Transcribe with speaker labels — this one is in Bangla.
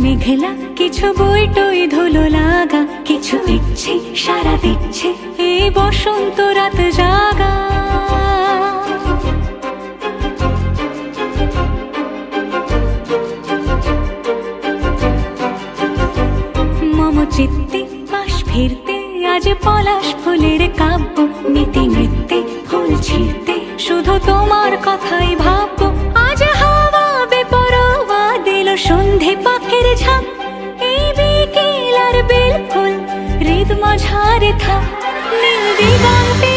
Speaker 1: মেঘলা কিছু বই টই ধুলো লাগা, কিছু ইচ্ছে সারা দিচ্ছে এই বসন্ত রাত জাগা। মম চিত্তে পাশ ফিরতে আজ পলাশ ফুলের কাব্য, নীতি নৃত্যে ফুল ছিঁড়তে শুধু তোমার কথাই ভাববো। আজ হাওয়া বেপরোয়া দিল সন্ধে পাখির ঝাঁক, এই বিকেল আর বেল ফুল হৃদ মাঝারে থাক নীল দিগন্তে